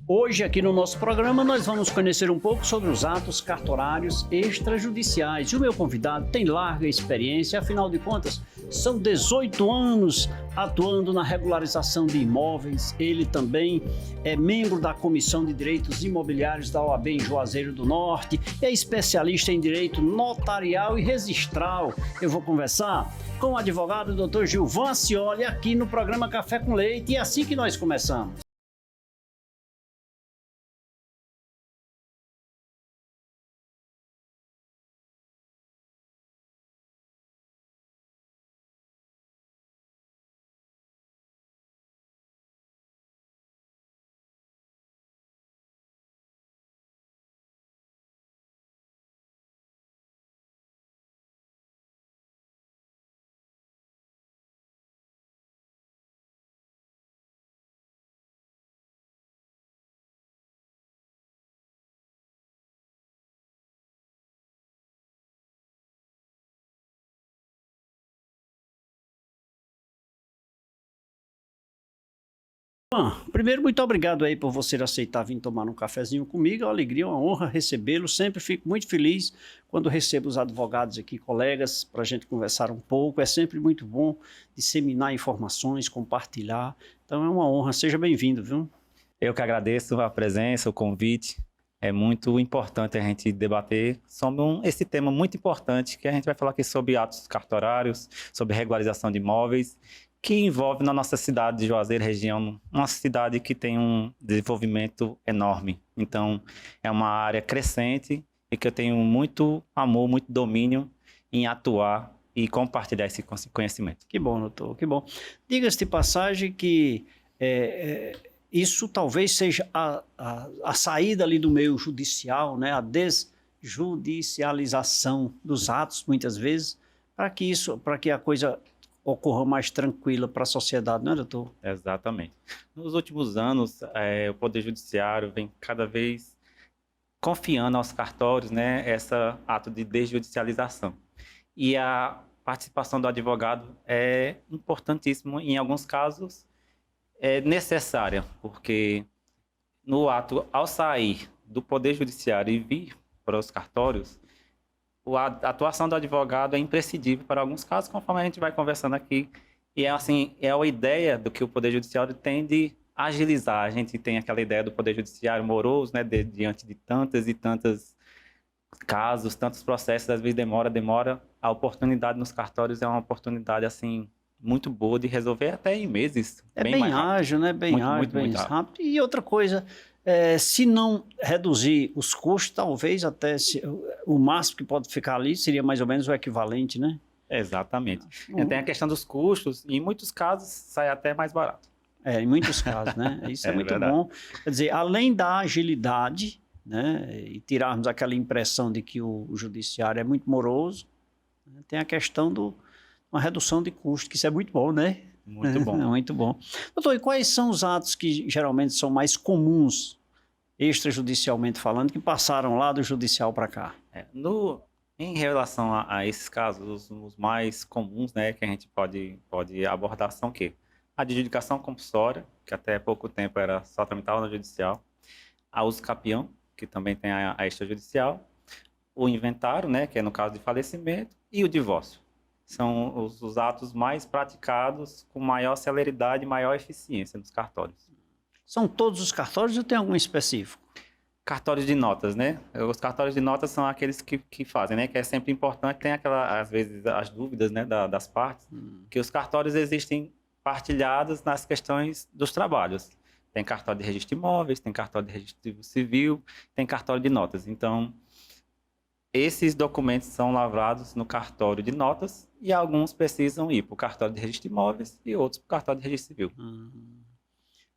Hoje, aqui no nosso programa, nós vamos conhecer um pouco sobre os atos cartorários extrajudiciais. E o meu convidado tem larga experiência, afinal de contas, são 18 anos atuando na regularização de imóveis. Ele também é membro da Comissão de Direitos Imobiliários da OAB em Juazeiro do Norte, é especialista em direito notarial e registral. Eu vou conversar com o advogado Dr. Gilvan Acioli aqui no programa Café com Leite, e é assim que nós começamos. Primeiro, muito obrigado aí por você aceitar vir tomar um cafezinho comigo. É uma alegria, uma honra recebê-lo. Sempre fico muito feliz quando recebo os advogados aqui, colegas, para a gente conversar um pouco. É sempre muito bom disseminar informações, compartilhar. Então é uma honra. Seja bem-vindo, viu? Eu que agradeço a presença, o convite. É muito importante a gente debater sobre esse tema muito importante, que a gente vai falar aqui sobre atos cartorários, sobre regularização de imóveis, que envolve na nossa cidade de Juazeiro, região, uma cidade que tem um desenvolvimento enorme. Então, é uma área crescente e que eu tenho muito amor, muito domínio em atuar e compartilhar esse conhecimento. Que bom, doutor, que bom. Diga-se de passagem que isso talvez seja a saída ali do meio judicial, né? A desjudicialização dos atos, muitas vezes, para que a coisa ocorra mais tranquila para a sociedade, não é, doutor? Exatamente. Nos últimos anos, o Poder Judiciário vem cada vez confiando aos cartórios, né, esse ato de desjudicialização. E a participação do advogado é importantíssimo, em alguns casos é necessária, porque no ato, ao sair do Poder Judiciário e vir para os cartórios, a atuação do advogado é imprescindível para alguns casos, conforme a gente vai conversando aqui. E é a ideia do que o Poder Judiciário tem de agilizar. A gente tem aquela ideia do Poder Judiciário moroso, né, diante de tantas e tantas casos, tantos processos, às vezes demora. A oportunidade nos cartórios é uma oportunidade, assim, muito boa de resolver até em meses. É bem ágil, né? Bem ágil, bem rápido. E outra coisa, se não reduzir os custos, talvez até o máximo que pode ficar ali seria mais ou menos o equivalente, né? Exatamente. Tem a questão dos custos e em muitos casos sai até mais barato. Em muitos casos, né? Isso é muito verdade. Bom. Quer dizer, além da agilidade, né? E tirarmos aquela impressão de que o judiciário é muito moroso, né? Tem a questão uma redução de custo, que isso é muito bom, né? Muito bom. Muito bom. Doutor, e quais são os atos que geralmente são mais comuns, extrajudicialmente falando, que passaram lá do judicial para cá? Em relação a esses casos, os mais comuns, né, que a gente pode abordar são o quê? A adjudicação compulsória, que até pouco tempo era só tramitava no judicial, a uso capião, que também tem a extrajudicial, o inventário, né, que é no caso de falecimento, e o divórcio. São os atos mais praticados com maior celeridade e maior eficiência nos cartórios. São todos os cartórios ou tem algum específico? Cartórios de notas, né? Os cartórios de notas são aqueles que fazem, né? Que é sempre importante, tem às vezes, as dúvidas, né, das partes, que os cartórios existem partilhados nas questões dos trabalhos. Tem cartório de registro de imóveis, tem cartório de registro civil, tem cartório de notas. Então, esses documentos são lavrados no cartório de notas e alguns precisam ir para o cartório de registro de imóveis e outros para o cartório de registro civil.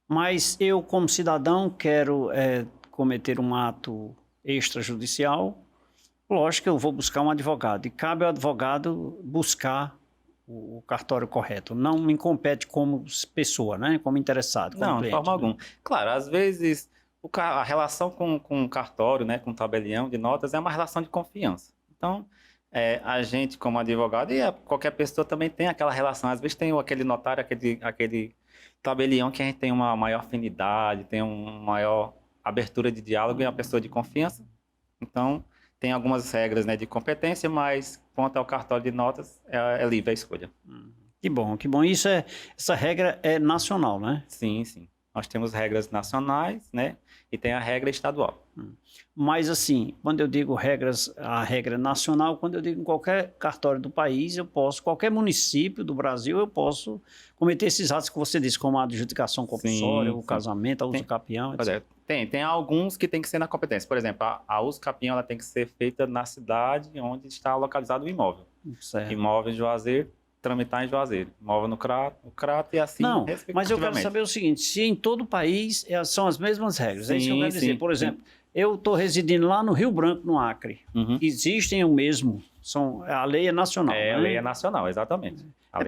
Mas eu, como cidadão, quero cometer um ato extrajudicial, lógico que eu vou buscar um advogado. E cabe ao advogado buscar o cartório correto. Não me compete como pessoa, né? Como interessado, como não, cliente, de forma né? alguma. Claro, às vezes a relação com o cartório, né, com o tabelião de notas, é uma relação de confiança. Então, a gente como advogado e qualquer pessoa também tem aquela relação. Às vezes tem aquele notário, aquele Tabelião que a gente tem uma maior afinidade, tem uma maior abertura de diálogo e é uma pessoa de confiança. Então, tem algumas regras, né, de competência, mas quanto ao cartório de notas, é livre a escolha. Que bom, que bom. Essa regra é nacional, né? Sim, sim. Nós temos regras nacionais, né, e tem a regra estadual. Mas assim, quando eu digo a regra nacional, quando eu digo em qualquer cartório do país, qualquer município do Brasil, eu posso cometer esses atos que você disse, como a adjudicação compulsória, o casamento, a uso capião, etc. Tem alguns que tem que ser na competência. Por exemplo, a uso capião ela tem que ser feita na cidade onde está localizado o imóvel. Certo. Imóvel em Juazeiro, tramitar em Juazeiro. Imóvel no crato e assim, não, mas eu quero saber o seguinte, se em todo o país são as mesmas regras, é isso que eu quero dizer. Por exemplo, eu estou residindo lá no Rio Branco, no Acre. Existem o mesmo, a lei é nacional. É, a lei é nacional, exatamente.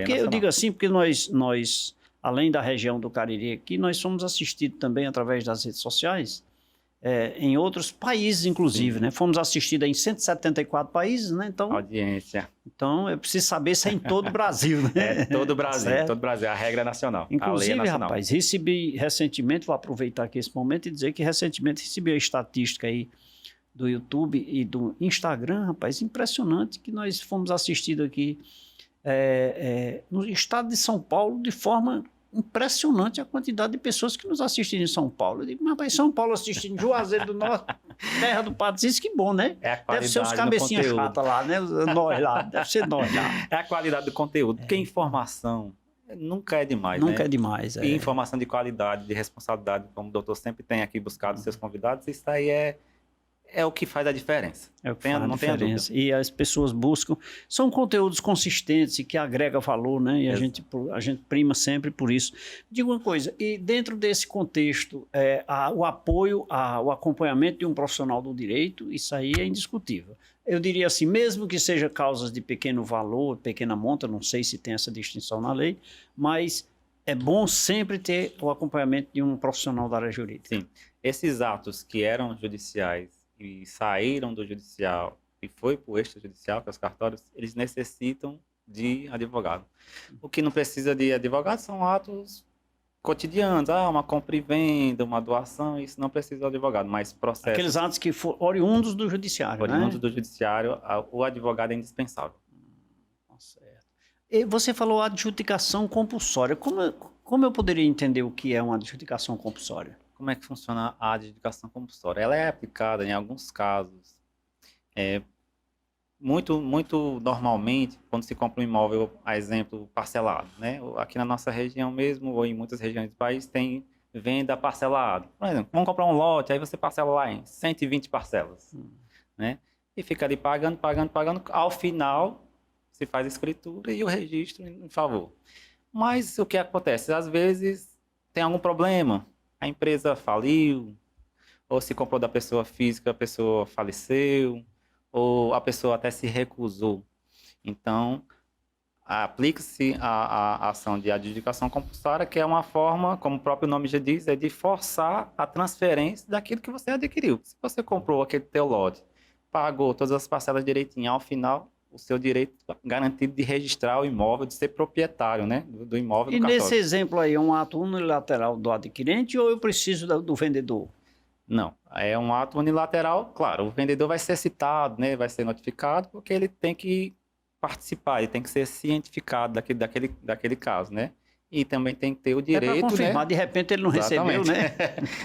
Eu digo assim, porque nós, além da região do Cariri aqui, nós somos assistidos também através das redes sociais, em outros países, inclusive, né? Fomos assistidos em 174 países, né? Então, audiência. Então, eu preciso saber se é em todo o Brasil, né? Todo o Brasil, todo o Brasil. A regra é nacional. Inclusive, a lei é nacional. Rapaz, recebi recentemente, vou aproveitar aqui esse momento e dizer que recentemente recebi a estatística aí do YouTube e do Instagram, rapaz, impressionante que nós fomos assistidos aqui no estado de São Paulo de forma impressionante a quantidade de pessoas que nos assistem em São Paulo. Eu digo, mas rapaz, São Paulo assistindo Juazeiro do Norte, terra do Padre Cis, que bom, né? Deve ser os cabecinhas chatas lá, né? Nós lá, deve ser nós lá. É a qualidade do conteúdo, porque informação nunca é demais, Nunca é demais. E informação de qualidade, de responsabilidade, como o doutor sempre tem aqui buscado seus convidados, isso aí é o que faz a diferença. É o que faz a diferença. E as pessoas buscam... São conteúdos consistentes e que agrega valor, né? E a gente prima sempre por isso. Digo uma coisa, e dentro desse contexto, o apoio, o acompanhamento de um profissional do direito, isso aí é indiscutível. Eu diria assim, mesmo que seja causas de pequeno valor, pequena monta, não sei se tem essa distinção na lei, mas é bom sempre ter o acompanhamento de um profissional da área jurídica. Sim. Esses atos que eram judiciais e saíram do judicial e foi para o extrajudicial, para os cartórios, eles necessitam de advogado. O que não precisa de advogado são atos cotidianos, uma compra e venda, uma doação, isso não precisa de advogado, mas processos... Aqueles atos que foram oriundos do judiciário, oriundos do judiciário, o advogado é indispensável. Certo. E você falou adjudicação compulsória. Como eu poderia entender o que é uma adjudicação compulsória? Como é que funciona a adjudicação compulsória? Ela é aplicada em alguns casos. Muito normalmente, quando se compra um imóvel, a exemplo, parcelado, né? Aqui na nossa região mesmo, ou em muitas regiões do país, tem venda parcelada. Por exemplo, vamos comprar um lote, aí você parcela lá em 120 parcelas, né? E fica ali pagando. Ao final, se faz a escritura e o registro em favor. Mas o que acontece? Às vezes, tem algum problema. A empresa faliu, ou se comprou da pessoa física, a pessoa faleceu, ou a pessoa até se recusou. Então, aplica-se a ação de adjudicação compulsória, que é uma forma, como o próprio nome já diz, de forçar a transferência daquilo que você adquiriu. Se você comprou aquele teu lote, pagou todas as parcelas direitinho, ao final, o seu direito garantido de registrar o imóvel, de ser proprietário, né, do imóvel do cartório. E nesse exemplo aí, é um ato unilateral do adquirente ou eu preciso do vendedor? Não, é um ato unilateral, claro, o vendedor vai ser citado, né, vai ser notificado, porque ele tem que participar, ele tem que ser cientificado daquele caso, né? E também tem que ter o direito, para confirmar, né? De repente ele não recebeu, né?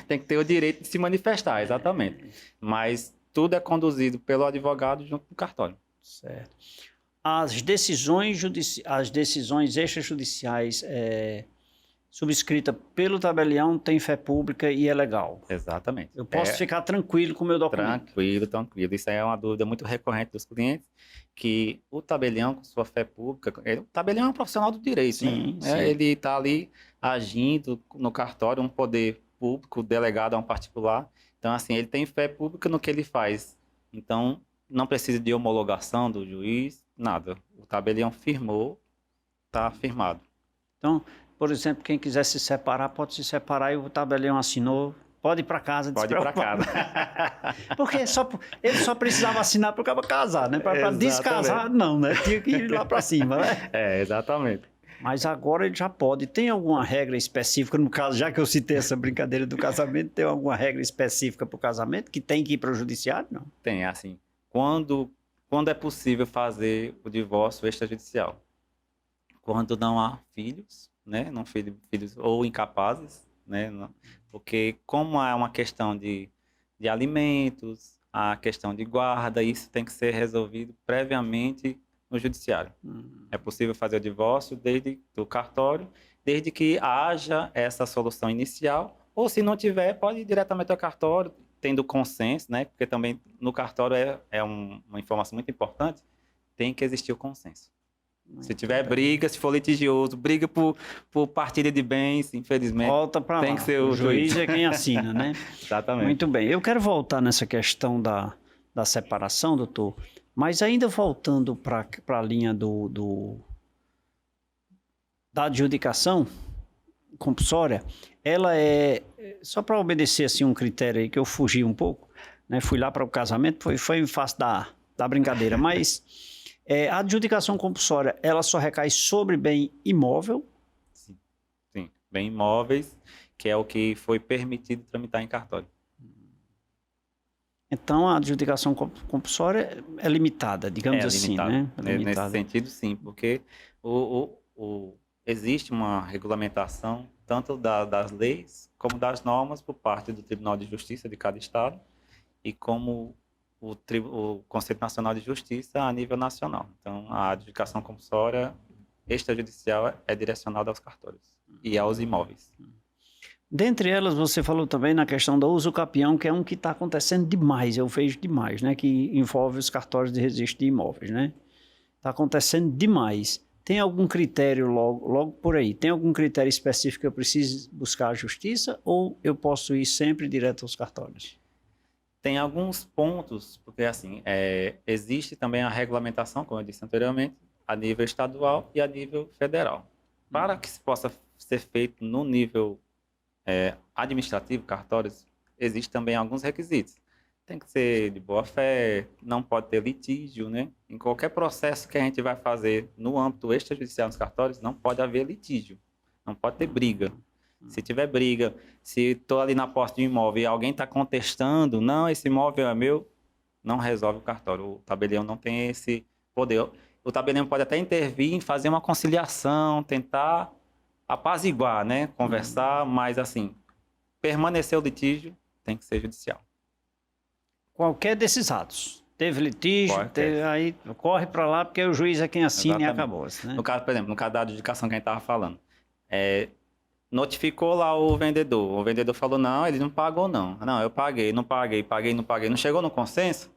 Tem que ter o direito de se manifestar, exatamente. Mas tudo é conduzido pelo advogado junto com o cartório. Certo. As decisões extrajudiciais subscritas pelo tabelião têm fé pública e é legal. Exatamente. Eu posso ficar tranquilo com o meu documento. Tranquilo. Isso aí é uma dúvida muito recorrente dos clientes, que o tabelião, com sua fé pública, o tabelião é um profissional do direito, sim, né? sim. Ele está ali agindo no cartório, um poder público delegado a um particular. Então, assim, ele tem fé pública no que ele faz. Então, não precisa de homologação do juiz, nada. O tabelião firmou, está firmado. Então, por exemplo, quem quiser se separar, pode se separar e o tabelião assinou, pode ir para casa. Pode ir para casa. Porque ele só precisava assinar para o cara casar, né? Para descasar, não, né? Tinha que ir lá para cima, né? Exatamente. Mas agora ele já pode. Tem alguma regra específica, no caso, já que eu citei essa brincadeira do casamento, tem alguma regra específica para o casamento que tem que ir para o judiciário? Não. Tem, assim, quando é possível fazer o divórcio extrajudicial? Quando não há filhos, né? Não filhos ou incapazes, né? Porque como é uma questão de alimentos, a questão de guarda, isso tem que ser resolvido previamente no judiciário. É possível fazer o divórcio desde do cartório, desde que haja essa solução inicial, ou se não tiver, pode ir diretamente ao cartório, tendo consenso, né? Porque também no cartório uma informação muito importante, tem que existir o consenso. Se tiver briga, se for litigioso, briga por partilha de bens, infelizmente, volta para lá. Tem que ser o juiz é quem assina, né? Exatamente. Muito bem. Eu quero voltar nessa questão da separação, doutor, mas ainda voltando para a linha da adjudicação compulsória, ela é, só para obedecer assim, um critério aí que eu fugi um pouco, né? Fui lá para o casamento, foi em face da brincadeira, mas a adjudicação compulsória, ela só recai sobre bem imóvel? Sim, bem imóveis, que é o que foi permitido tramitar em cartório. Então, a adjudicação compulsória é limitada, digamos assim, limitada, né? Nesse sentido, sim, porque existe uma regulamentação tanto das leis como das normas por parte do Tribunal de Justiça de cada estado e como o Conselho Nacional de Justiça a nível nacional. Então, a adjudicação compulsória extrajudicial é direcionada aos cartórios e aos imóveis. Dentre elas, você falou também na questão do uso capião, que é um que está acontecendo demais, eu vejo demais, né? Que envolve os cartórios de registro de imóveis, né? Está acontecendo demais. Tem algum critério logo por aí? Tem algum critério específico que eu preciso buscar a justiça ou eu posso ir sempre direto aos cartórios? Tem alguns pontos, porque assim, existe também a regulamentação, como eu disse anteriormente, a nível estadual e a nível federal. Para que se possa ser feito no nível administrativo, cartórios, existem também alguns requisitos. Tem que ser de boa fé, não pode ter litígio, né? Em qualquer processo que a gente vai fazer no âmbito extrajudicial nos cartórios, não pode haver litígio, não pode ter briga. Se tiver briga, se estou ali na posse de um imóvel e alguém está contestando, não, esse imóvel é meu, não resolve o cartório. O tabelião não tem esse poder. O tabelião pode até intervir em fazer uma conciliação, tentar apaziguar, né? Conversar, mas assim, permanecer o litígio tem que ser judicial. Qualquer desses atos. Teve litígio, aí corre para lá porque o juiz é quem assina. Exatamente. E acabou. Né? No caso, por exemplo, no caso da adjudicação que a gente estava falando, notificou lá o vendedor falou, não, ele não pagou não. Não, eu paguei, não chegou no consenso?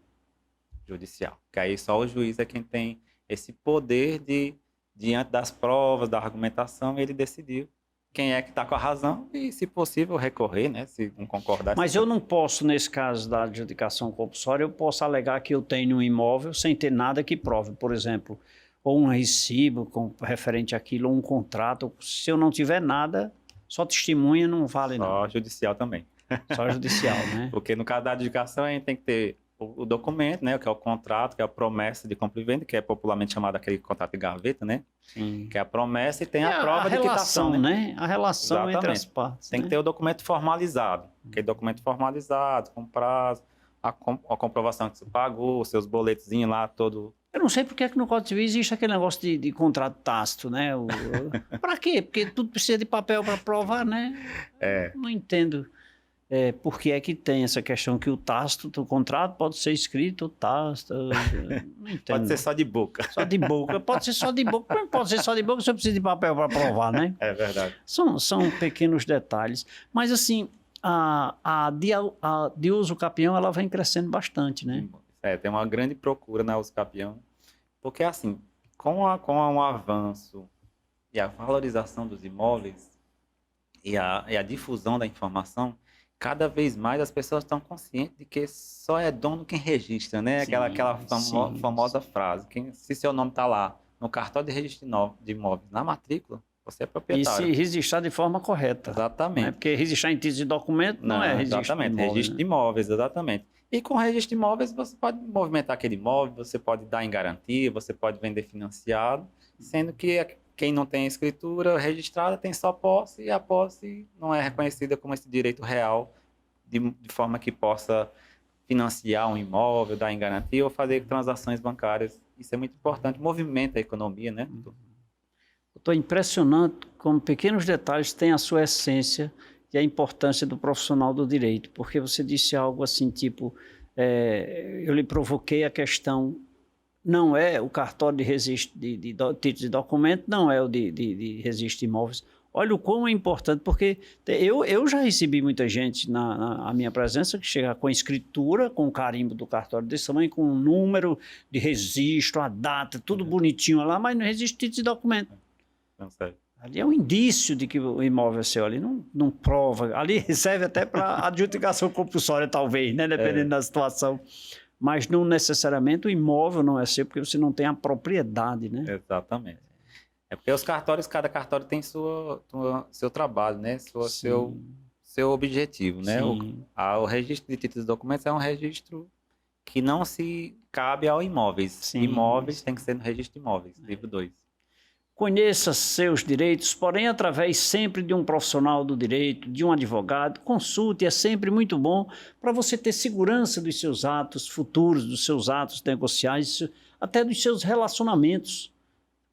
Judicial. Que aí só o juiz é quem tem esse poder de, diante das provas, da argumentação, ele decidiu quem é que está com a razão e, se possível, recorrer, né? Se não concordar. Mas eu não posso, nesse caso da adjudicação compulsória, eu posso alegar que eu tenho um imóvel sem ter nada que prove, por exemplo, ou um recibo referente àquilo, ou um contrato. Se eu não tiver nada, só testemunha não vale nada. Só judicial também. Só judicial, né? Porque no caso da adjudicação a gente tem que ter o documento, né, que é o contrato, que é a promessa de compra e venda, que é popularmente chamado aquele contrato de gaveta, né? Sim. Que é a promessa e tem a prova de quitação, né? A relação Exatamente. Entre as partes. Tem que ter o documento formalizado, aquele documento formalizado, com prazo, a comprovação que você pagou, os seus boletos lá, todo... Eu não sei porque é que no Código Civil existe aquele negócio de contrato tácito, né? Para quê? Porque tudo precisa de papel para provar, né? Não entendo. Por que é que tem essa questão que o tácito, o contrato pode ser escrito, tácito, não entendo. Pode ser só de boca. Só de boca, pode ser só de boca, mas pode ser só de boca, você precisa de papel para provar, né? É verdade. São pequenos detalhes, mas assim, a de uso capião, ela vem crescendo bastante, né? Tem uma grande procura na uso capião, porque assim, com o avanço e a valorização dos imóveis e a difusão da informação, cada vez mais as pessoas estão conscientes de que só é dono quem registra, né? Sim, aquela famosa frase, se seu nome está lá no cartório de registro de imóveis, na matrícula, você é proprietário. E se registrar de forma correta. Exatamente. Né? Porque registrar em título de documento não é registro exatamente, de imóveis. Registro de imóveis, exatamente. E com registro de imóveis, você pode movimentar aquele imóvel, você pode dar em garantia, você pode vender financiado, sendo que quem não tem escritura registrada tem só posse, e a posse não é reconhecida como esse direito real, de forma que possa financiar um imóvel, dar em garantia ou fazer transações bancárias. Isso é muito importante, movimenta a economia, né? Estou impressionante como pequenos detalhes têm a sua essência e a importância do profissional do direito, porque você disse algo assim, tipo, eu lhe provoquei a questão, não é o cartório de registro de títulos de documento, não é o de registro de imóveis. Olha o quão é importante, porque eu já recebi muita gente na minha presença que chega com escritura, com o carimbo do cartório desse tamanho, com o número de registro, a data, tudo bonitinho lá, mas não existe título de documento. Não sei. Ali é um indício de que o imóvel é seu, ali não prova. Ali serve até para adjudicação compulsória, talvez, né? Dependendo da situação. Mas não necessariamente o imóvel não é seu, porque você não tem a propriedade, né? Exatamente. É porque os cartórios, cada cartório tem seu trabalho, né? Seu objetivo, né? O registro de títulos e documentos é um registro que não se cabe ao imóveis. Sim. Imóveis tem que ser no registro de imóveis, livro 2. Conheça seus direitos, porém através sempre de um profissional do direito, de um advogado. Consulte, é sempre muito bom para você ter segurança dos seus atos futuros, dos seus atos negociais, até dos seus relacionamentos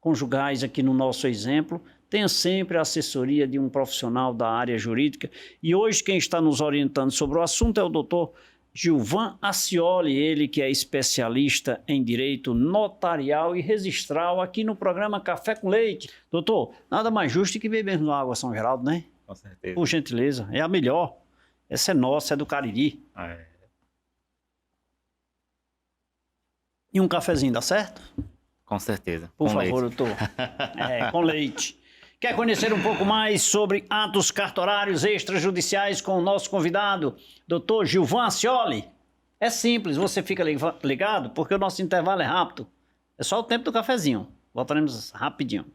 conjugais aqui no nosso exemplo. Tenha sempre a assessoria de um profissional da área jurídica. E hoje quem está nos orientando sobre o assunto é o doutor Gilvan Acioli, ele que é especialista em direito notarial e registral aqui no programa Café com Leite. Doutor, nada mais justo que bebermos água São Geraldo, né? Com certeza. Por gentileza, é a melhor. Essa é nossa, é do Cariri. E um cafezinho, dá certo? Com certeza. Por com favor, leite. doutor. Com leite. Quer conhecer um pouco mais sobre atos cartorários extrajudiciais com o nosso convidado, doutor Gilvan Acioli? É simples, você fica ligado porque o nosso intervalo é rápido. É só o tempo do cafezinho. Voltaremos rapidinho.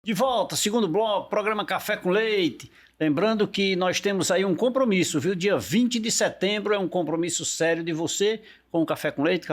De volta, segundo bloco, programa Café com Leite. Lembrando que nós temos aí um compromisso, viu? Dia 20 de setembro é um compromisso sério de você com o Café com Leite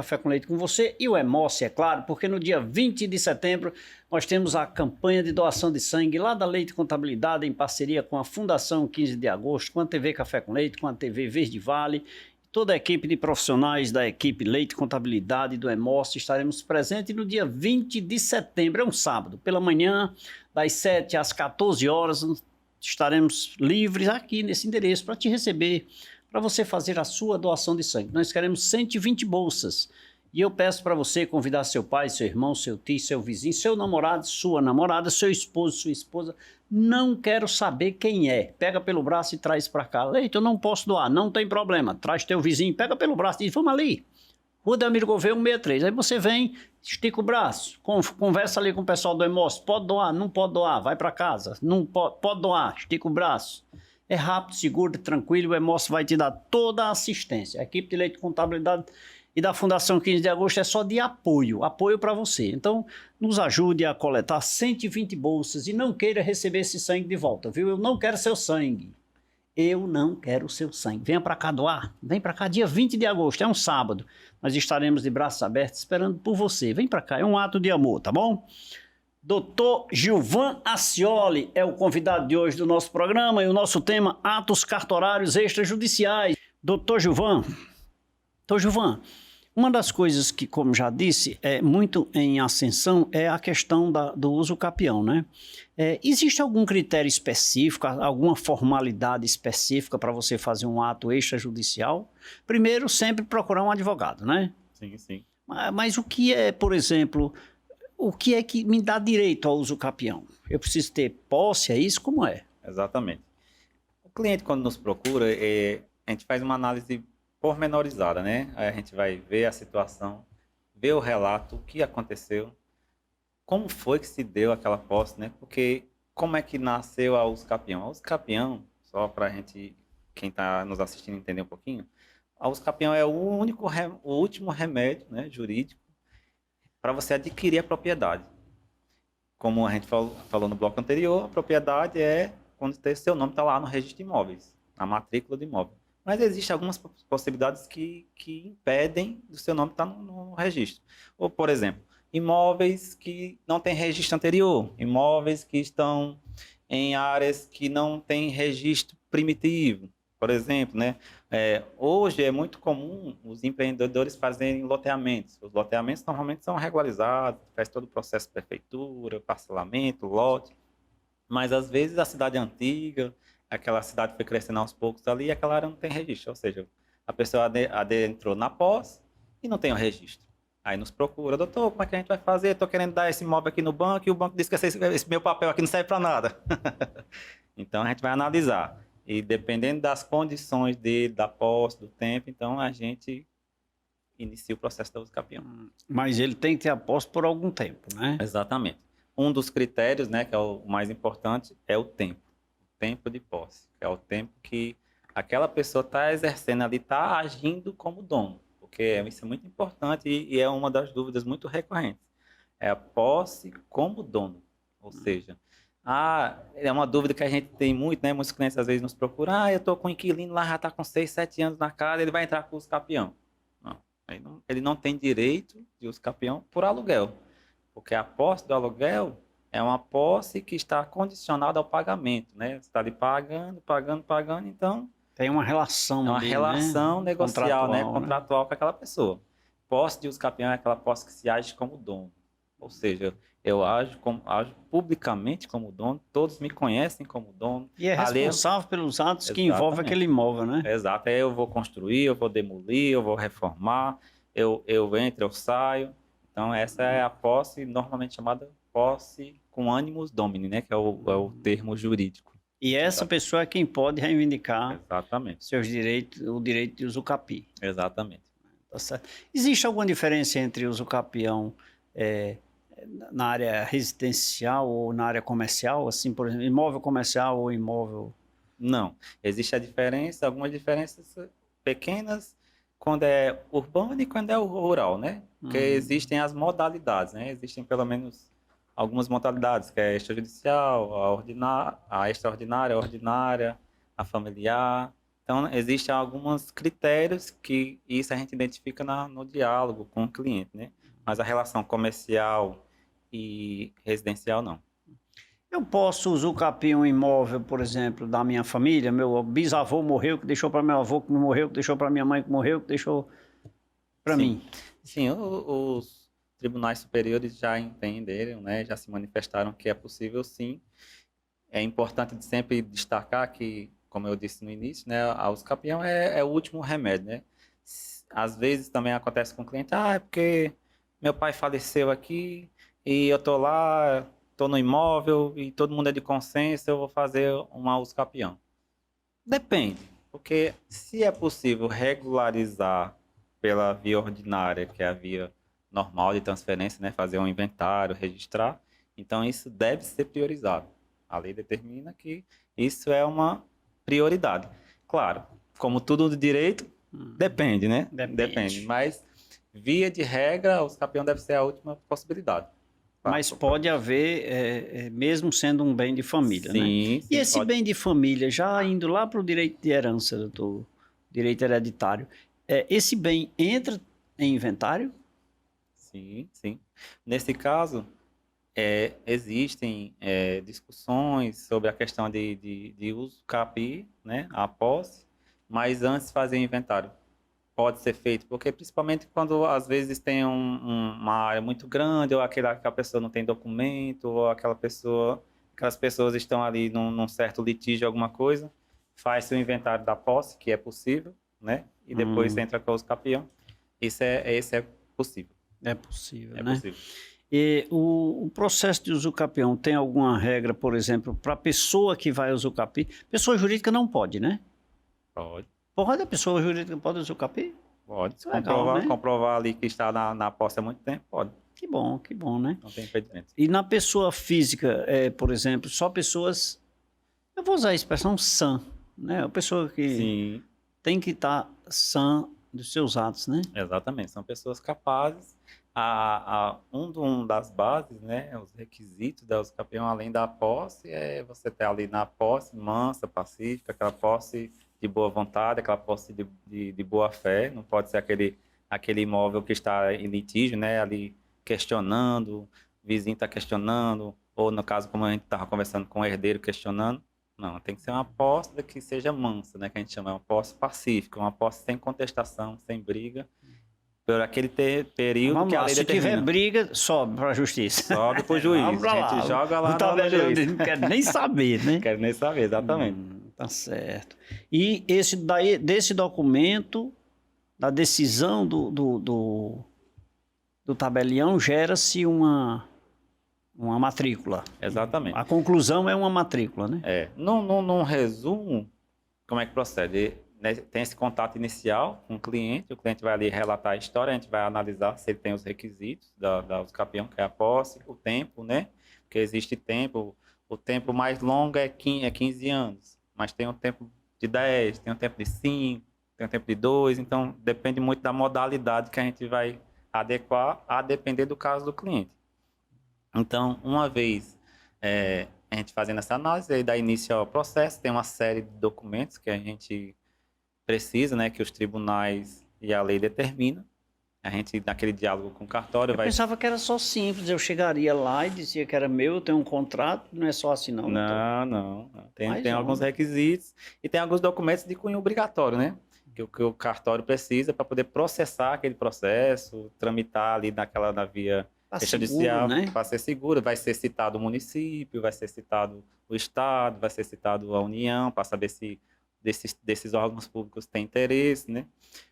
com você e o Hemócio, é claro, porque no dia 20 de setembro nós temos a campanha de doação de sangue lá da Leite Contabilidade em parceria com a Fundação 15 de Agosto, com a TV Café com Leite, com a TV Verde Vale. Toda a equipe de profissionais da equipe Leite Contabilidade do Hemócio estaremos presentes no dia 20 de setembro, é um sábado, pela manhã, das 7 às 14 horas, estaremos livres aqui nesse endereço para te receber, para você fazer a sua doação de sangue. Nós queremos 120 bolsas e eu peço para você convidar seu pai, seu irmão, seu tio, seu vizinho, seu namorado, sua namorada, seu esposo, sua esposa. Não quero saber quem é. Pega pelo braço e traz para cá. Leite, eu não posso doar, não tem problema. Traz teu vizinho, pega pelo braço e diz, vamos ali. Rua Delmiro Gouveia 163. Aí você vem, estica o braço, conversa ali com o pessoal do Hemócio. Pode doar, não pode doar, vai para casa. Não pode doar, estica o braço. É rápido, seguro, tranquilo, o Hemócio vai te dar toda a assistência. A equipe de Leite Contabilidade e da Fundação 15 de Agosto é só de apoio para você. Então, nos ajude a coletar 120 bolsas e não queira receber esse sangue de volta, viu? Eu não quero seu sangue. Eu não quero seu sangue. Venha para cá doar. Vem para cá dia 20 de agosto, é um sábado. Nós estaremos de braços abertos esperando por você. Vem para cá, é um ato de amor, tá bom? Doutor Gilvan Acioli é o convidado de hoje do nosso programa e o nosso tema, atos cartorários extrajudiciais. Doutor Gilvan, uma das coisas que, como já disse, é muito em ascensão é a questão do uso capião, né? Existe algum critério específico, alguma formalidade específica para você fazer um ato extrajudicial? Primeiro, sempre procurar um advogado, né? Sim, sim. Mas o que é, por exemplo, o que é que me dá direito ao uso capião? Eu preciso ter posse, é isso? Como é? Exatamente. O cliente, quando nos procura, a gente faz uma análise pormenorizada, né? Aí a gente vai ver a situação, ver o relato, o que aconteceu, como foi que se deu aquela posse, né? Porque como é que nasceu a Usucapião? A Usucapião, só para a gente, quem está nos assistindo entender um pouquinho, a Usucapião é o único, o último remédio, né, jurídico para você adquirir a propriedade. Como a gente falou no bloco anterior, a propriedade é quando seu nome está lá no registro de imóveis, na matrícula de imóvel. Mas existem algumas possibilidades que impedem do seu nome estar no registro. Ou, por exemplo, imóveis que não têm registro anterior, imóveis que estão em áreas que não têm registro primitivo. Por exemplo, né? Hoje é muito comum os empreendedores fazerem loteamentos. Os loteamentos normalmente são regularizados, faz todo o processo de prefeitura, parcelamento, lote. Mas às vezes a cidade é antiga, aquela cidade foi crescendo aos poucos ali e aquela área não tem registro. Ou seja, a pessoa adentrou na posse e não tem o registro. Aí nos procura, doutor, como é que a gente vai fazer? Estou querendo dar esse imóvel aqui no banco e o banco diz que esse meu papel aqui não serve para nada. Então a gente vai analisar. E dependendo das condições dele, da posse, do tempo, então a gente inicia o processo da usucapião. Mas ele tem que ter a posse por algum tempo, né? Exatamente. Um dos critérios, né, que é o mais importante, é o tempo. O tempo de posse. Que é o tempo que aquela pessoa está exercendo ali, está agindo como dono. Porque isso é muito importante e é uma das dúvidas muito recorrentes. É a posse como dono. Ou seja, é uma dúvida que a gente tem muito, né? Muitos clientes às vezes nos procuram. Eu estou com um inquilino lá, já está com 6, 7 anos na casa, ele vai entrar com o usucapião. Não, ele não tem direito de usucapião por aluguel. Porque a posse do aluguel é uma posse que está condicionada ao pagamento, né? Você está ali pagando, então... Tem uma relação. É uma ali, negocial, contratual, né? Contratual com aquela pessoa. Posse de usucapião é aquela posse que se age como dono. Ou seja, eu ajo publicamente como dono, todos me conhecem como dono. E é responsável pelos atos que envolvem aquele imóvel, né? Exato. Aí eu vou construir, eu vou demolir, eu vou reformar, eu entro, eu saio. Então, essa é a posse normalmente chamada posse com animus domini, né? Que é o termo jurídico. E essa pessoa é quem pode reivindicar seus direitos, o direito de usucapi. Exatamente. Tá certo. Existe alguma diferença entre usucapião na área residencial ou na área comercial? Assim, por exemplo, imóvel comercial ou imóvel... Não. Existe algumas diferenças pequenas quando é urbano e quando é rural, né? Porque existem as modalidades, né? Existem pelo menos algumas modalidades, que é a extrajudicial, a extraordinária, a ordinária, a familiar. Então, existem alguns critérios que isso a gente identifica no diálogo com o cliente, né? Mas a relação comercial e residencial, não. Eu posso usucapiar um imóvel, por exemplo, da minha família? Meu bisavô morreu, que deixou para meu avô, que morreu, que deixou para minha mãe, que morreu, que deixou para mim. Sim, os tribunais superiores já entenderam, né, já se manifestaram que é possível, sim. É importante sempre destacar que, como eu disse no início, né, a usucapião é o último remédio, né? Às vezes também acontece com o cliente, é porque meu pai faleceu aqui e eu tô lá, tô no imóvel e todo mundo é de consenso, eu vou fazer uma usucapião. Depende, porque se é possível regularizar pela via ordinária, que é a via normal de transferência, né, fazer um inventário, registrar, então isso deve ser priorizado. A lei determina que isso é uma prioridade. Claro, como tudo do direito, depende, né? Depende. Mas, via de regra, o usucapião deve ser a última possibilidade. Mas pode haver, mesmo sendo um bem de família, né? Sim, E esse bem de família, já indo lá para o direito de herança, doutor, direito hereditário, esse bem entra em inventário? Sim, sim. Nesse caso, existem discussões sobre a questão de usucapi, né, a posse, mas antes de fazer o inventário pode ser feito, porque principalmente quando às vezes tem uma área muito grande, ou aquela pessoa não tem documento, ou aquelas pessoas estão ali num certo litígio, alguma coisa, faz-se o inventário da posse, que é possível, né, e depois entra com o usucapião. Esse é possível. É possível, né? É possível. E o processo de usucapião tem alguma regra, por exemplo, para a pessoa que vai usucapi? Pessoa jurídica não pode, né? Pode. Pode, a pessoa jurídica pode usucapi? Pode. Se Legal, né? comprovar ali que está na posse há muito tempo, pode. Que bom, né? Não tem impedimento. E na pessoa física, por exemplo, só pessoas, eu vou usar a expressão sã, né? A pessoa que Sim, tem que estar sã dos seus atos, né? exatamente. São pessoas capazes. Um das bases, né, os requisitos da uso capião, além da posse, é você ter ali na posse mansa, pacífica, aquela posse de boa vontade, aquela posse de boa fé. Não pode ser aquele imóvel que está em litígio, né, ali questionando, o vizinho está questionando, ou no caso, como a gente estava conversando com o herdeiro questionando. Não, tem que ser uma posse que seja mansa, né, que a gente chama, uma posse pacífica, uma posse sem contestação, sem briga, por aquele período Vamos que a lá, lei se tiver determina. briga, sobe para a justiça. Sobe pro Vamos juiz, para a lá. gente joga lá O no tabelião juiz. não quer nem saber, né? Quero nem saber, exatamente. Tá certo. E desse documento, da decisão do tabelião, gera-se uma matrícula. Exatamente. A conclusão é uma matrícula, né? Num resumo, como é que procede? Né, tem esse contato inicial com o cliente vai ali relatar a história, a gente vai analisar se ele tem os requisitos da usucapião, que é a posse, o tempo, né? Porque existe tempo, o tempo mais longo é 15 anos, mas tem um tempo de 10, tem um tempo de 5, tem um tempo de 2, então depende muito da modalidade que a gente vai adequar a depender do caso do cliente. Então, uma vez a gente fazendo essa análise, aí dá início ao processo, tem uma série de documentos que a gente precisa, né, que os tribunais e a lei determinam. A gente, naquele diálogo com o cartório, Eu pensava que era só simples, eu chegaria lá e dizia que era meu, eu tenho um contrato, não é só assim não, doutor. Não. Tem Não. alguns requisitos e tem alguns documentos de cunho obrigatório, né? Que o cartório precisa para poder processar aquele processo, tramitar ali na via extrajudicial, né? para ser seguro. Vai ser citado o município, vai ser citado o Estado, vai ser citado a União, para saber se desses órgãos públicos têm interesse, né?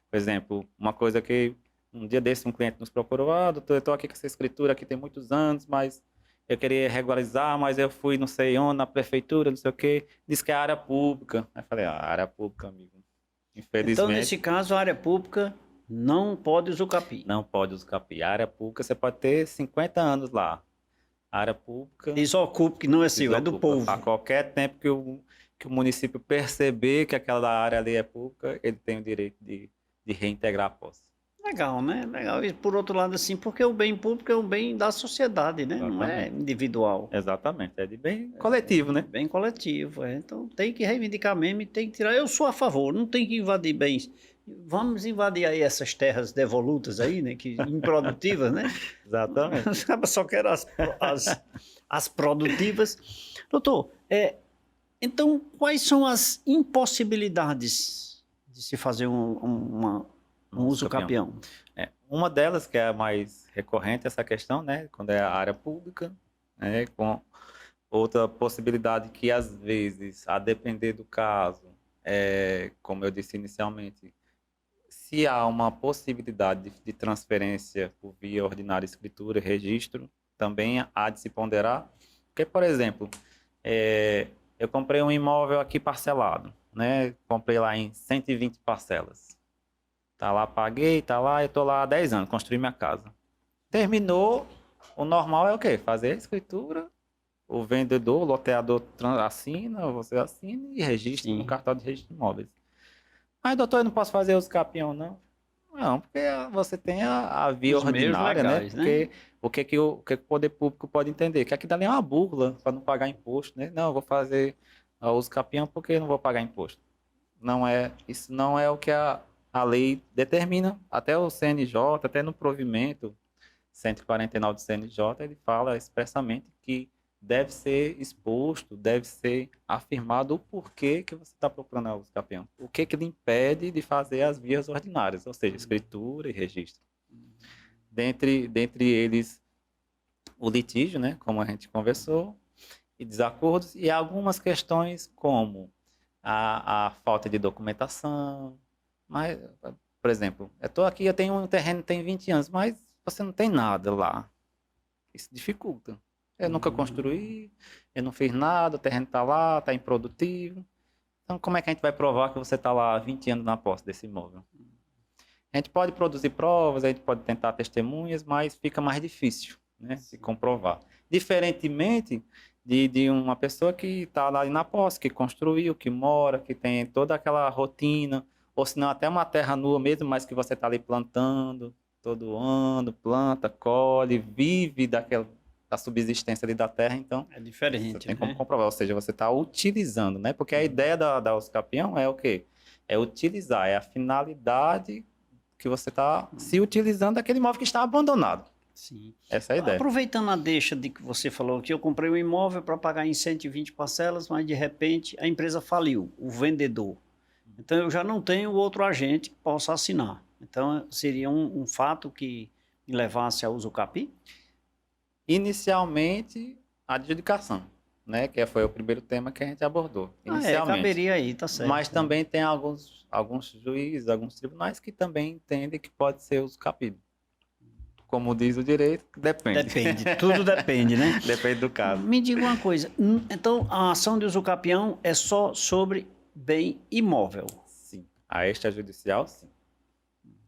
Por exemplo, uma coisa que um dia desse um cliente nos procurou, doutor, eu estou aqui com essa escritura aqui tem muitos anos, mas eu queria regularizar, mas eu fui não sei onde, na prefeitura, não sei o quê, disse que é área pública. Aí eu falei, área pública, amigo. Infelizmente. Então, nesse caso, a área pública não pode usucapiar. Não pode usucapiar. A área pública, você pode ter 50 anos lá. A área pública... Desocupa, que não é seu, é do povo. A qualquer tempo que o município perceber que aquela área ali é pública, ele tem o direito de reintegrar a posse. Legal, né? Legal. E por outro lado, assim, porque o bem público é um bem da sociedade, né? Exatamente. Não é individual. Exatamente. É de bem coletivo, né? Bem coletivo, Então tem que reivindicar mesmo e tem que tirar. Eu sou a favor, não tem que invadir bens. Vamos invadir aí essas terras devolutas aí, né? Que improdutivas, né? Exatamente. Os caras só querem as produtivas. Doutor, então quais são as impossibilidades de se fazer um uso capião? Uma delas, que é a mais recorrente, essa questão, né? Quando é a área pública, né? Com outra possibilidade que, às vezes, a depender do caso, como eu disse inicialmente, se há uma possibilidade de transferência por via ordinária, escritura e registro, também há de se ponderar. Porque, por exemplo, eu comprei um imóvel aqui parcelado, né? Comprei lá em 120 parcelas. Tá lá, paguei, tá lá, eu tô lá há 10 anos, construí minha casa. Terminou, o normal é o quê? Fazer a escritura, o vendedor, o loteador assina, você assina e registra no cartório de registro de imóveis. Mas, doutor, eu não posso fazer uso capião, não? Não, porque você tem a via Os ordinária, legais, né? Porque o que o poder público pode entender? Que aqui dali é uma burla para não pagar imposto, né? Não, eu vou fazer uso capião porque eu não vou pagar imposto. Isso não é o que a lei determina. Até o CNJ, até no provimento 149 do CNJ, ele fala expressamente que deve ser exposto, deve ser afirmado o porquê que você está procurando a uso capião. O que lhe impede de fazer as vias ordinárias, ou seja, escritura e registro. Dentre eles, o litígio, né, como a gente conversou, e desacordos, e algumas questões como a falta de documentação. Mas, por exemplo, eu estou aqui, eu tenho um terreno que tem 20 anos, mas você não tem nada lá. Isso dificulta. Eu nunca construí, eu não fiz nada, o terreno está lá, está improdutivo. Então, como é que a gente vai provar que você está lá há 20 anos na posse desse imóvel? A gente pode produzir provas, a gente pode tentar testemunhas, mas fica mais difícil, né, de comprovar. Diferentemente de uma pessoa que está lá na posse, que construiu, que mora, que tem toda aquela rotina, ou se não até uma terra nua mesmo, mas que você está ali plantando todo ano, planta, colhe, vive da subsistência ali da terra, então É você diferente, tem como né? comprovar, ou seja, você está utilizando, né? Porque a ideia da Usucapião é o quê? É utilizar, é a finalidade que você está se utilizando daquele imóvel que está abandonado. Sim. Essa é a ideia. Aproveitando a deixa de que você falou que eu comprei um imóvel para pagar em 120 parcelas, mas de repente a empresa faliu, o vendedor. Então eu já não tenho outro agente que possa assinar. Então seria um fato que me levasse a Usucapi? Inicialmente, a adjudicação, né? Que foi o primeiro tema que a gente abordou, inicialmente. Caberia aí, tá certo. Mas também tem alguns juízes, alguns tribunais que também entendem que pode ser usucapido. Como diz o direito, depende. Depende, tudo depende, né? Depende do caso. Me diga uma coisa, então a ação de usucapião é só sobre bem imóvel? Sim. A extrajudicial, sim.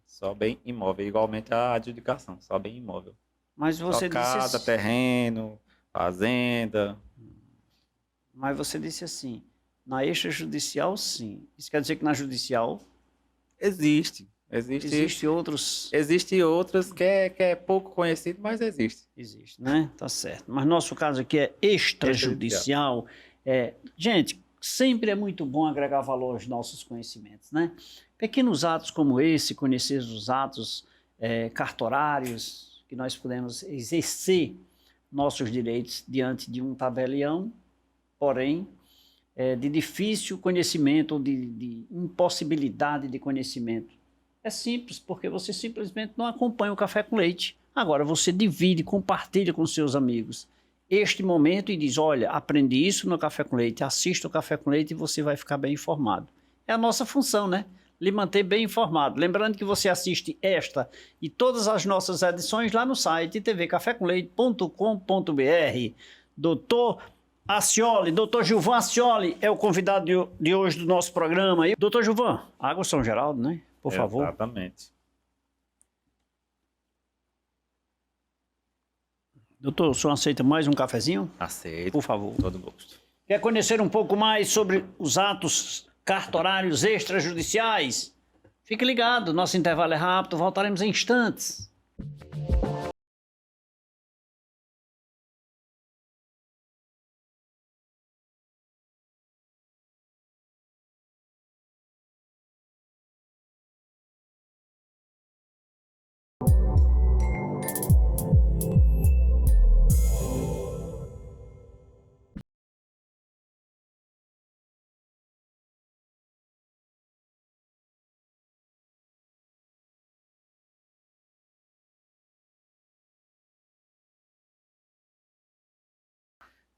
Só bem imóvel, igualmente a adjudicação, só bem imóvel. Mas você Só casa, disse, terreno, fazenda. mas você disse assim, na extrajudicial, sim. Isso quer dizer que na judicial Existe existe outros que é pouco conhecido, mas existe. existe, né? Tá certo. Mas nosso caso aqui é extrajudicial. Gente, sempre é muito bom agregar valor aos nossos conhecimentos, né? Pequenos atos como esse, conhecer os atos cartorários, que nós podemos exercer nossos direitos diante de um tabelião, porém, de difícil conhecimento ou de impossibilidade de conhecimento. É simples, porque você simplesmente não acompanha o Café com Leite. Agora você divide, compartilha com seus amigos este momento e diz, olha, aprendi isso no Café com Leite, assista o Café com Leite e você vai ficar bem informado. É a nossa função, né? Lhe manter bem informado. Lembrando que você assiste esta e todas as nossas edições lá no site tvcafécomleite.com.br. Doutor Gilvan Ascioli é o convidado de hoje do nosso programa. Doutor Gilvan, Água São Geraldo, né? Por favor. Exatamente. Doutor, o senhor aceita mais um cafezinho? Aceito. Por favor. Todo gosto. Quer conhecer um pouco mais sobre os atos cartorários extrajudiciais? Fique ligado, nosso intervalo é rápido, voltaremos em instantes.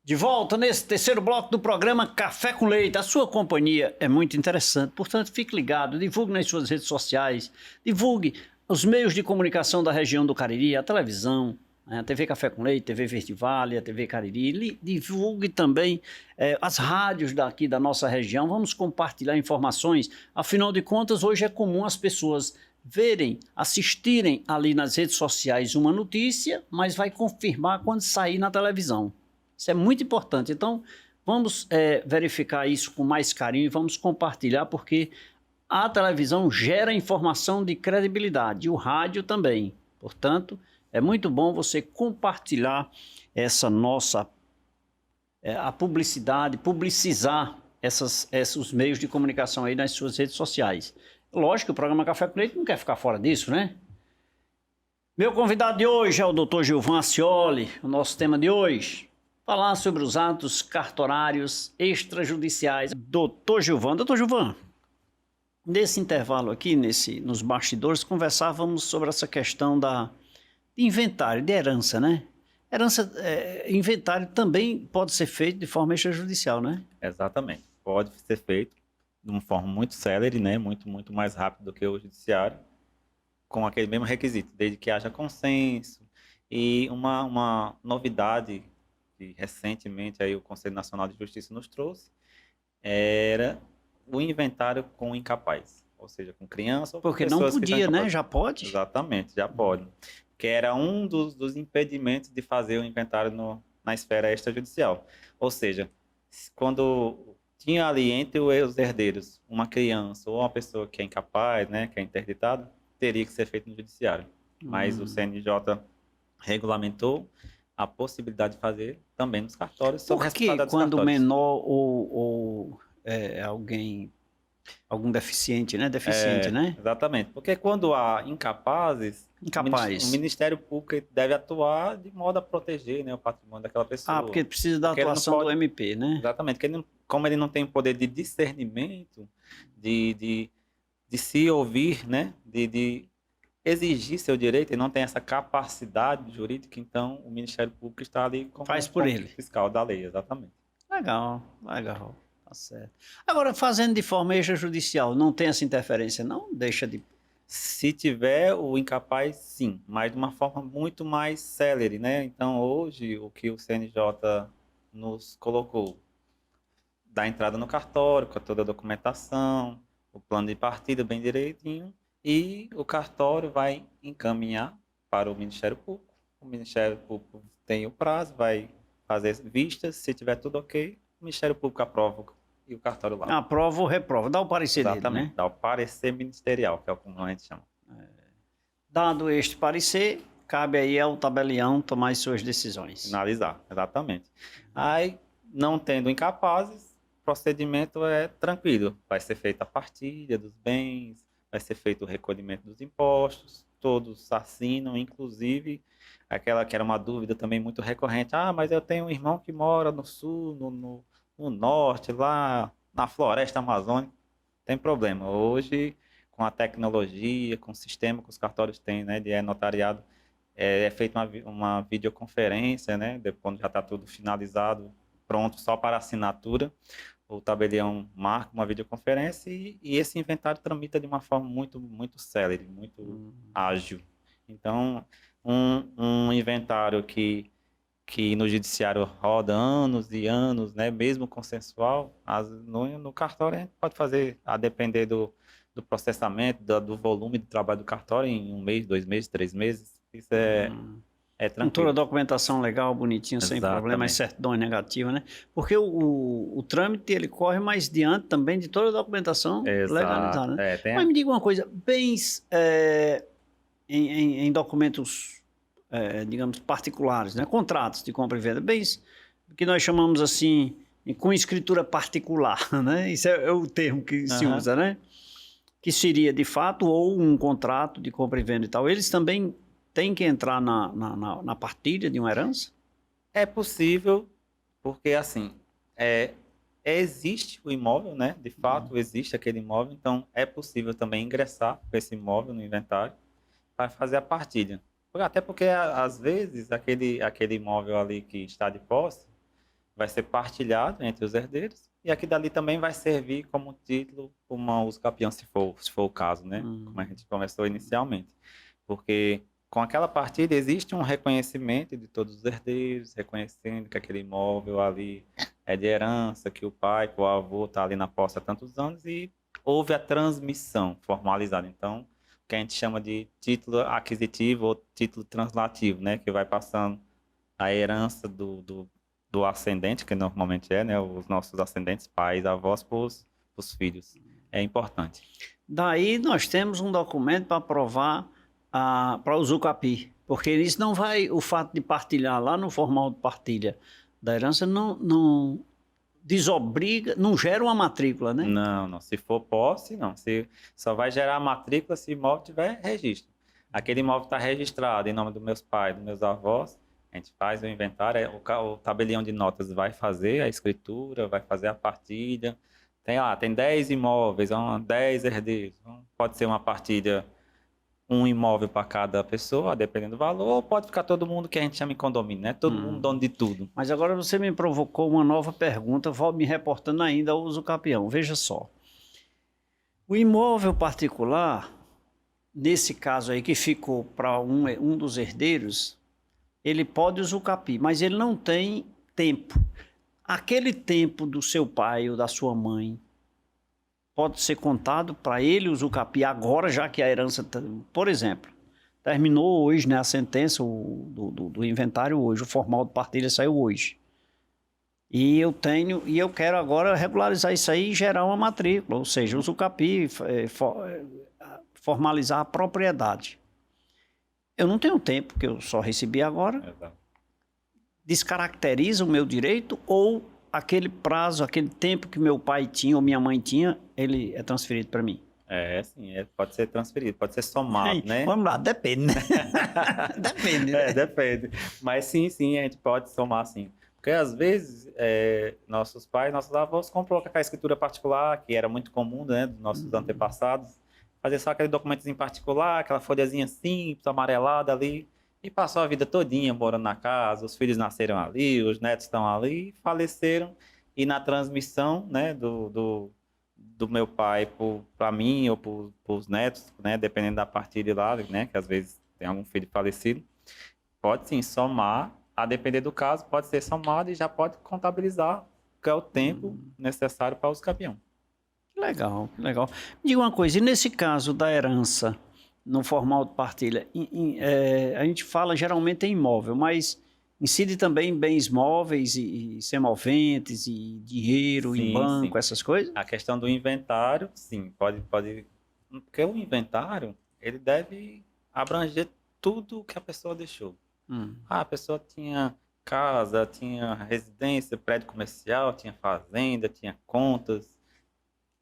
De volta nesse terceiro bloco do programa Café com Leite. A sua companhia é muito interessante, portanto, fique ligado, divulgue nas suas redes sociais, divulgue os meios de comunicação da região do Cariri, a televisão, a TV Café com Leite, TV Verde Vale, a TV Cariri, divulgue também as rádios daqui da nossa região, vamos compartilhar informações, afinal de contas, hoje é comum as pessoas verem, assistirem ali nas redes sociais uma notícia, mas vai confirmar quando sair na televisão. Isso é muito importante. Então, vamos verificar isso com mais carinho e vamos compartilhar, porque a televisão gera informação de credibilidade e o rádio também. Portanto, é muito bom você compartilhar essa nossa a publicidade, publicizar esses meios de comunicação aí nas suas redes sociais. Lógico que o programa Café com Leite não quer ficar fora disso, né? Meu convidado de hoje é o Dr. Gilvan Ascioli, o nosso tema de hoje. Falar sobre os atos cartorários extrajudiciais. Doutor Gilvan, nesse intervalo aqui, nos bastidores, conversávamos sobre essa questão de inventário, de herança, né? Inventário também pode ser feito de forma extrajudicial, né? Exatamente. Pode ser feito de uma forma muito célere, né? Muito mais rápido do que o judiciário, com aquele mesmo requisito, desde que haja consenso. E uma novidade que recentemente aí o Conselho Nacional de Justiça nos trouxe, era o inventário com incapaz. ou seja, com criança ou com Porque não pessoas que estão podia, né? incapazes. Já pode? Exatamente, já pode. Que era um dos impedimentos de fazer o inventário na esfera extrajudicial. Ou seja, quando tinha ali entre os herdeiros uma criança ou uma pessoa que é incapaz, né, que é interditada, teria que ser feito no judiciário. Mas o CNJ regulamentou a possibilidade de fazer também nos cartórios sob Por que responsabilidade dos quando o cartórios. menor ou algum deficiente, né? Deficiente, né? Exatamente, porque quando há incapazes, o Incapaz. Ministério Público deve atuar de modo a proteger, né, o patrimônio daquela pessoa. Porque precisa da Porque ele não atuação do pode- MP, né? Exatamente, porque como ele não tem poder de discernimento, de se ouvir, né, de exigir seu direito, ele não tem essa capacidade jurídica, então o Ministério Público está ali como Faz por ele. fiscal da lei, exatamente. Legal, legal. Tá certo. Agora, fazendo de forma extrajudicial, não tem essa interferência, não? Deixa de. Se tiver o incapaz, sim, mas de uma forma muito mais célere, né? Então, hoje, o que o CNJ nos colocou, da entrada no cartório, com toda a documentação, o plano de partida bem direitinho, e o cartório vai encaminhar para o Ministério Público. O Ministério Público tem o prazo, vai fazer vistas, se tiver tudo ok, o Ministério Público aprova e o cartório lá. Aprova ou reprova, dá o parecer dele, Exatamente, né? dá o parecer ministerial, que é como a gente chama. Dado este parecer, cabe aí ao tabelião tomar as suas decisões. Finalizar, exatamente. Aí, não tendo incapazes, o procedimento é tranquilo. Vai ser feita a partilha dos bens, vai ser feito o recolhimento dos impostos, todos assinam, inclusive aquela que era uma dúvida também muito recorrente. Ah, mas eu tenho um irmão que mora no sul, no norte, lá na floresta amazônica. Tem problema. Hoje, com a tecnologia, com o sistema que os cartórios têm, né, de notariado, é feita uma videoconferência, né? Depois, quando já está tudo finalizado, pronto, só para assinatura, o tabelião marca uma videoconferência e esse inventário tramita de uma forma muito, muito célere, muito ágil. Então, um inventário que no judiciário roda anos e anos, né? Mesmo consensual, no cartório a gente pode fazer, a depender do processamento, do volume de trabalho do cartório, em 1 mês, 2 meses, 3 meses. Isso é Com toda a tranquilo. documentação legal, bonitinho, sem Exatamente. problemas, certidão negativa, né? Porque o trâmite, ele corre mais diante também de toda a documentação legalizada, né? Mas me diga uma coisa, bens em documentos, digamos, particulares, né? Contratos de compra e venda, bens que nós chamamos assim, com escritura particular, né? Isso é o termo que se usa, né? Que seria, de fato, ou um contrato de compra e venda e tal. Eles também têm que entrar na partilha de uma herança? É possível, porque assim, existe o imóvel, né? De fato, existe aquele imóvel, então é possível também ingressar com esse imóvel no inventário para fazer a partilha. Até porque, às vezes, aquele imóvel ali que está de posse vai ser partilhado entre os herdeiros e aqui dali também vai servir como título para uma usucapião, se for o caso, né? Como a gente começou inicialmente. Porque com aquela partilha existe um reconhecimento de todos os herdeiros, reconhecendo que aquele imóvel ali é de herança, que o pai, que o avô está ali na posse há tantos anos e houve a transmissão formalizada. Então, o que a gente chama de título aquisitivo ou título translativo, né? Que vai passando a herança do ascendente, que normalmente né? Os nossos ascendentes, pais, avós, para os filhos. É importante. Daí nós temos um documento para provar para o usucapi, porque isso não vai, o fato de partilhar lá no formal de partilha da herança não desobriga, não gera uma matrícula, né? Não. Se for posse, não. Só vai gerar a matrícula se o imóvel tiver registro. Aquele imóvel está registrado em nome dos meus pais, dos meus avós, a gente faz o inventário, o tabelião de notas vai fazer a escritura, vai fazer a partilha. Tem 10 imóveis, 10 herdeiros. Pode ser uma partilha, um imóvel para cada pessoa, dependendo do valor, ou pode ficar todo mundo que a gente chama de condomínio, né? Todo mundo dono de tudo. Mas agora você me provocou uma nova pergunta, vou me reportando ainda ao usucapião. Veja só. O imóvel particular, nesse caso aí que ficou para um dos herdeiros, ele pode usucapi, mas ele não tem tempo. Aquele tempo do seu pai ou da sua mãe, pode ser contado para ele, o Zucapi, agora, já que a herança, por exemplo, terminou hoje, né, a sentença do inventário hoje, o formal de partilha saiu hoje. E eu quero agora regularizar isso aí e gerar uma matrícula, ou seja, o Zucapi formalizar a propriedade. Eu não tenho tempo, porque eu só recebi agora. Exato. Descaracteriza o meu direito ou aquele prazo, aquele tempo que meu pai tinha ou minha mãe tinha, ele é transferido para mim? Sim, pode ser transferido, pode ser somado, né? Vamos lá, depende, né? Depende, né? Depende. Mas sim, a gente pode somar sim. Porque às vezes nossos pais, nossos avós comprou aquela escritura particular, que era muito comum, né, dos nossos antepassados, fazer só aquele documento em particular, aquela folhazinha simples, amarelada ali, e passou a vida todinha morando na casa, os filhos nasceram ali, os netos estão ali, faleceram, e na transmissão, né, do meu pai para mim ou para os netos, né, dependendo da partilha lá, né, que às vezes tem algum filho falecido, pode sim somar, a depender do caso, pode ser somado e já pode contabilizar que é o tempo necessário para o uso capião. Legal, legal. Me diga uma coisa, e nesse caso da herança no formal de partilha, a gente fala geralmente em imóvel, mas incide também em bens móveis e semoventes e dinheiro em banco, essas coisas? A questão do inventário, sim, pode, porque o inventário, ele deve abranger tudo que a pessoa deixou. A pessoa tinha casa, tinha residência, prédio comercial, tinha fazenda, tinha contas,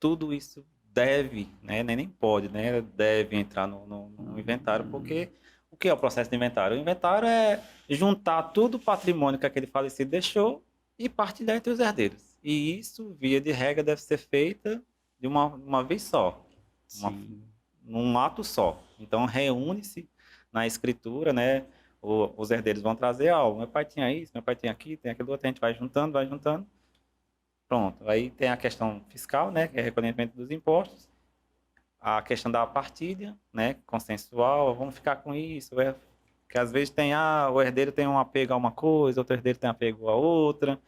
tudo isso deve, né, nem pode, né, deve entrar no inventário, porque o que é o processo de inventário? O inventário é juntar todo o patrimônio que aquele falecido deixou e partilhar entre os herdeiros. E isso, via de regra, deve ser feita de uma vez só, num ato só. Então, reúne-se na escritura, né, os herdeiros vão trazer, meu pai tinha isso, meu pai tem aqui, tem aquilo outro, a gente vai juntando, pronto. Aí tem a questão fiscal, né, que é recolhimento dos impostos, a questão da partilha, né, consensual, vamos ficar com isso, que às vezes tem, o herdeiro tem um apego a uma coisa, outro herdeiro tem apego a outra,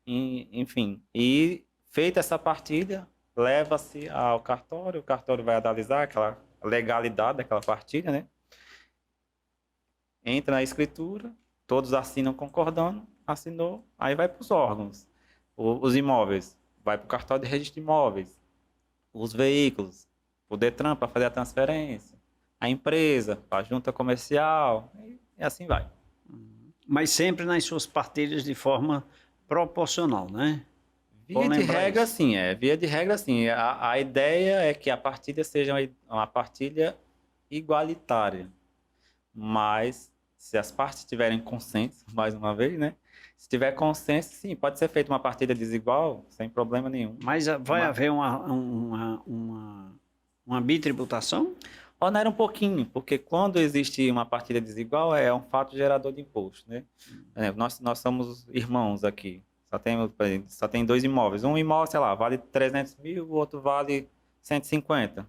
enfim. E feita essa partilha, leva-se ao cartório, o cartório vai analisar aquela legalidade daquela partilha, né, entra na escritura, todos assinam concordando, assinou, aí vai para os órgãos. Os imóveis, vai para o cartório de registro de imóveis. Os veículos, o Detran para fazer a transferência. A empresa, para a junta comercial, e assim vai. Mas sempre nas suas partilhas de forma proporcional, né? Via de regra, sim. A ideia é que a partilha seja uma partilha igualitária. Mas, se as partes tiverem consenso, mais uma vez, né? Se tiver consenso, sim, pode ser feita uma partilha desigual, sem problema nenhum. Mas vai haver uma bitributação? Onera um pouquinho, porque quando existe uma partilha desigual, é um fato gerador de imposto, né? Nós somos irmãos aqui, só tem 2 imóveis. Um imóvel, sei lá, vale 300 mil, o outro vale 150.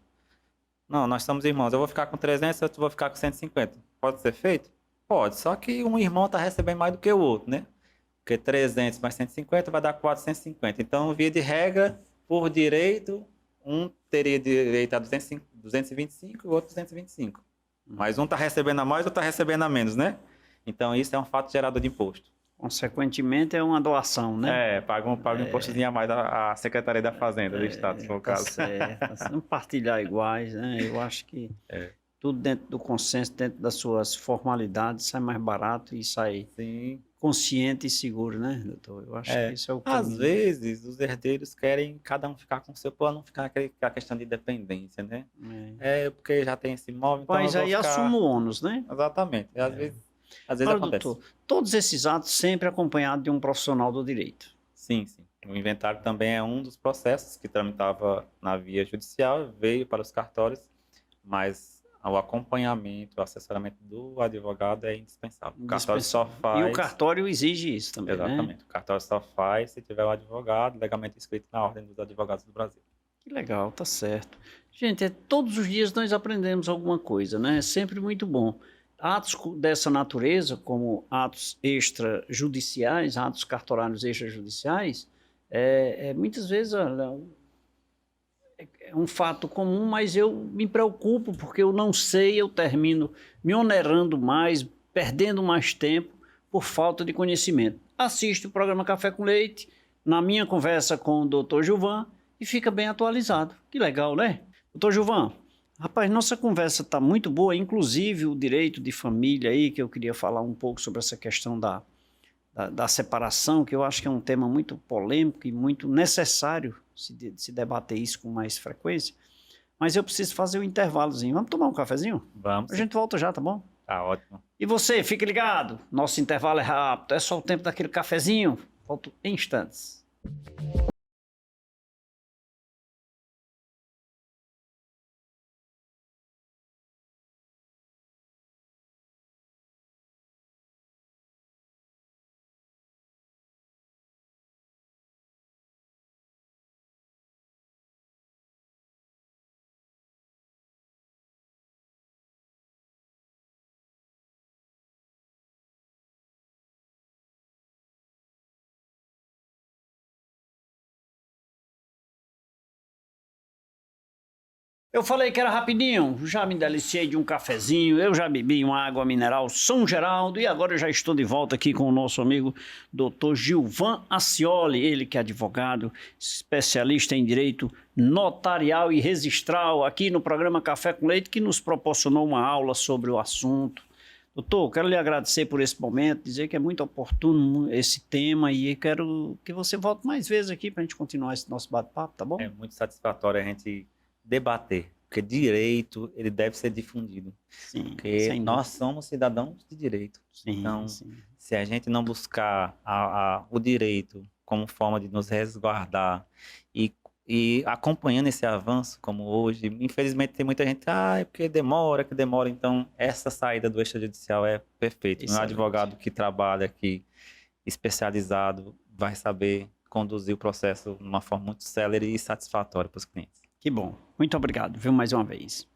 Não, nós somos irmãos, eu vou ficar com 300, outro vou ficar com 150. Pode ser feito? Pode, só que um irmão está recebendo mais do que o outro, né? Porque 300 mais 150 vai dar 450. Então, via de regra, por direito, um teria direito a 225 e o outro 225. Mas um está recebendo a mais, outro está recebendo a menos, né? Então, isso é um fato gerador de imposto. Consequentemente, é uma doação, né? Paga um impostozinho a mais da Secretaria da Fazenda do Estado, se for o caso. Certo. Não partilhar iguais, né? Eu acho que tudo dentro do consenso, dentro das suas formalidades, sai mais barato e sai consciente e seguro, né, doutor? Eu acho que isso é o caminho. Às vezes, os herdeiros querem cada um ficar com o seu, para não ficar aquela questão de dependência, né? Porque já tem esse imóvel, então Mas aí assume o ônus, né? Exatamente. E às vezes acontece. Doutor, todos esses atos sempre acompanhados de um profissional do direito. Sim. O inventário também é um dos processos que tramitava na via judicial, veio para os cartórios, mas o acompanhamento, o assessoramento do advogado é indispensável. O cartório só faz... E o cartório exige isso também, Exatamente. Né? O cartório só faz se tiver um advogado legalmente inscrito na Ordem dos Advogados do Brasil. Que legal, tá certo. Gente, todos os dias nós aprendemos alguma coisa, né? É sempre muito bom. Atos dessa natureza, como atos extrajudiciais, atos cartorários extrajudiciais, muitas vezes é um fato comum, mas eu me preocupo porque eu não sei, eu termino me onerando mais, perdendo mais tempo por falta de conhecimento. Assisto o programa Café com Leite, na minha conversa com o Dr. Gilvan, e fica bem atualizado. Que legal, né? Dr. Gilvan, rapaz, nossa conversa está muito boa, inclusive o direito de família aí, que eu queria falar um pouco sobre essa questão da separação, que eu acho que é um tema muito polêmico e muito necessário se debater isso com mais frequência. Mas eu preciso fazer um intervalozinho. Vamos tomar um cafezinho? Vamos. A gente volta já, tá bom? Tá ótimo. E você, fique ligado. Nosso intervalo é rápido, é só o tempo daquele cafezinho. Volto em instantes. Eu falei que era rapidinho, já me deliciei de um cafezinho, eu já bebi uma água mineral São Geraldo e agora eu já estou de volta aqui com o nosso amigo Dr. Gilvan Acioli, ele que é advogado, especialista em direito notarial e registral, aqui no programa Café com Leite, que nos proporcionou uma aula sobre o assunto. Doutor, quero lhe agradecer por esse momento, dizer que é muito oportuno esse tema e quero que você volte mais vezes aqui para a gente continuar esse nosso bate-papo, tá bom? É muito satisfatório a gente debater, porque direito ele deve ser difundido, Sim, porque nós somos cidadãos de direito. Sim, então, sim. se a gente não buscar o direito como forma de nos resguardar e acompanhando esse avanço, como hoje, infelizmente tem muita gente, é porque demora, então essa saída do extrajudicial é perfeita. Um advogado que trabalha aqui, especializado, vai saber conduzir o processo de uma forma muito célere e satisfatória para os clientes. Que bom. Muito obrigado, viu, mais uma vez.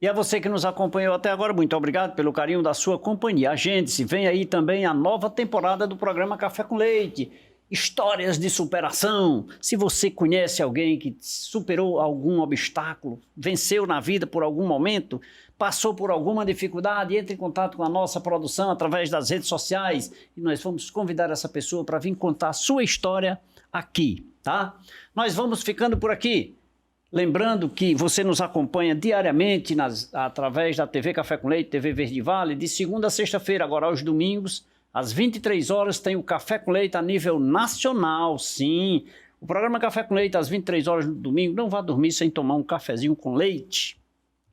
E a você que nos acompanhou até agora, muito obrigado pelo carinho da sua companhia. Agende-se, vem aí também a nova temporada do programa Café com Leite. Histórias de superação. Se você conhece alguém que superou algum obstáculo, venceu na vida por algum momento, passou por alguma dificuldade, entre em contato com a nossa produção através das redes sociais e nós vamos convidar essa pessoa para vir contar a sua história aqui, tá? Nós vamos ficando por aqui. Lembrando que você nos acompanha diariamente através da TV Café com Leite, TV Verde Vale, de segunda a sexta-feira, agora aos domingos, às 23 horas, tem o Café com Leite a nível nacional, sim. O programa Café com Leite, às 23 horas no domingo, não vá dormir sem tomar um cafezinho com leite.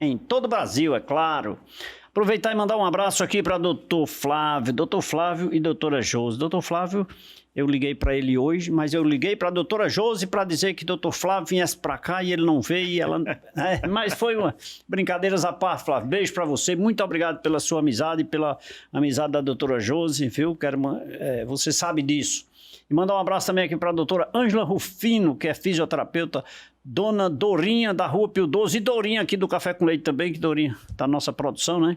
Em todo o Brasil, é claro. Aproveitar e mandar um abraço aqui para Dr. Flávio e doutora Josi. Dr. Flávio, eu liguei para ele hoje, mas eu liguei para a doutora Josi para dizer que Dr. Flávio viesse para cá e ele não veio. E ela... mas foi uma brincadeiras à parte, Flávio. Beijo para você. Muito obrigado pela sua amizade e pela amizade da doutora Josi, viu? Você sabe disso. E mandar um abraço também aqui para a doutora Ângela Rufino, que é fisioterapeuta, dona Dorinha da Rua Pio 12 e Dorinha aqui do Café com Leite também, que Dorinha tá na nossa produção, né?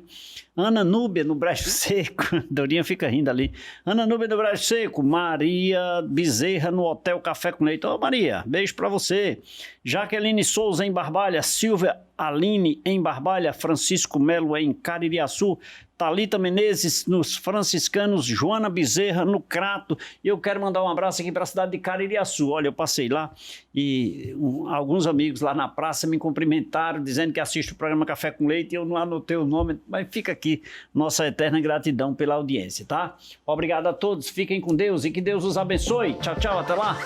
Ana Núbia no Brejo Seco, Dorinha fica rindo ali. Ana Núbia no Brejo Seco, Maria Bezerra no Hotel Café com Leite. Ô Maria, beijo para você. Jaqueline Souza em Barbalha, Silvia Aline em Barbalha, Francisco Melo em Caririaçu, Thalita Menezes nos Franciscanos, Joana Bezerra no Crato. E eu quero mandar um abraço aqui para a cidade de Caririaçu. Olha, eu passei lá e alguns amigos lá na praça me cumprimentaram, dizendo que assiste o programa Café com Leite, e eu não anotei o nome, mas fica aqui nossa eterna gratidão pela audiência, tá? Obrigado a todos, fiquem com Deus e que Deus os abençoe. Tchau, tchau, até lá.